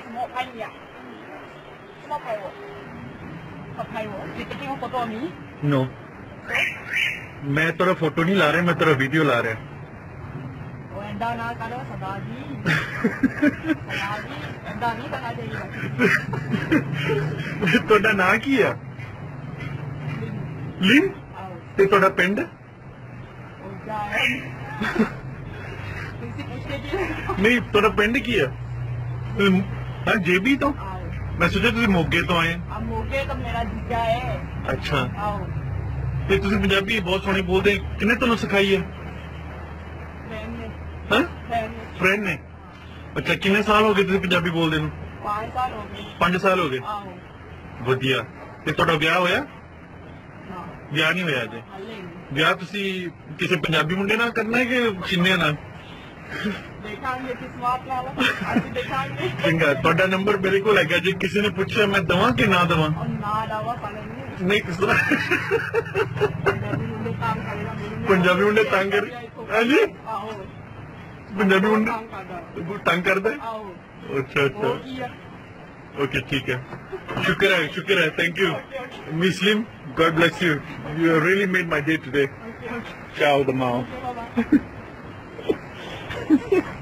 Semua kaya. Semua kaya. Pakai wo. Kita tengok foto ni. No मैं तेरा photo नहीं ला रहा, मैं तेरा वीडियो ला रहा Oh, anda nak kado sadagi. Sadagi. Anda ni kena jadi. ਤੁਹਾਡਾ ਨਾਂ ਕੀ ਆ? ਲਿਨ ਤੇ ਤੁਹਾਡਾ ਪਿੰਡ? Oh, jangan. Mesti puske dia. ਨਹੀਂ ਤੁਹਾਡਾ ਪਿੰਡ ਕੀ ਆ? ਹਾਂ ਜੇਬੀ ਤੋਂ? ਮੈਂ ਸੋਚਿਆ ਤੁਸੀਂ ਮੋਗੇ ਤੋਂ ਆਏ। अब मोगे तो मेरा जीजा है. ਅੱਛਾ आओ. ਤੇ ਤੁਸੀਂ ਪੰਜਾਬੀ ਬਹੁਤ ਸੋਹਣੀ ਬੋਲਦੇ, ਕਿਹਨੇ ਤੁਹਾਨੂੰ ਸਿਖਾਈ ਹੈ? Friend ने. ਹਾਂ Friend. ਫਰੈਂਡ ਨੇ। ਅੱਛਾ ਕਿੰਨੇ ਸਾਲ ਹੋ ਗਏ ਤੁਸੀਂ ਪੰਜਾਬੀ ਬੋਲਦੇ ਨੂੰ? 5 साल हो गए. 5 ਸਾਲ ਹੋ ਗਏ। आओ. ਵਧੀਆ। ਤੇ ਤੁਹਾਡਾ ਵਿਆਹ ਹੋਇਆ? ना. ਵਿਆਹ ਨਹੀਂ ਹੋਇਆ ਅਜੇ। हले. ਵਿਆਹ ਤੁਸੀਂ ਕਿਸੇ ਪੰਜਾਬੀ ਮੁੰਡੇ ਨਾਲ ਕਰਨਾ ਹੈ ਕਿ ਚੀਨੀਆਂ ਨਾਲ? देखांगे किस्मत वाला. आज देखांगे. ਚੰਗਾ ਤੁਹਾਡਾ ਨੰਬਰ ਮੇਰੇ ਕੋਲ ਹੈਗਾ, ਜੇ ਕਿਸੇ ਨੇ ਪੁੱਛਿਆ ਮੈਂ ਦਵਾਂ ਕਿ ਨਾ ਦਵਾਂ? और ना दावा पालेंगे. ਨਹੀਂ ਕਿਸ ਤਰ੍ਹਾਂ पंजाबी मुंडे काम करेगा. ਪੰਜਾਬੀ ਮੁੰਡੇ ਤੰਗ ਕਰ ਹਾਂਜੀ आओ. ਪੰਜਾਬੀ ਮੁੰਡੇ काम करदा. ਤੰਗ ਕਰਦਾ ਹੈ? आओ. ਅੱਛਾ ਅੱਛਾ वो किया. ओके ठीक है, शुक्र है, thank you Muslim, God bless you, you really made my day today. Okay. Ciao the mouth। Okay, bye-bye.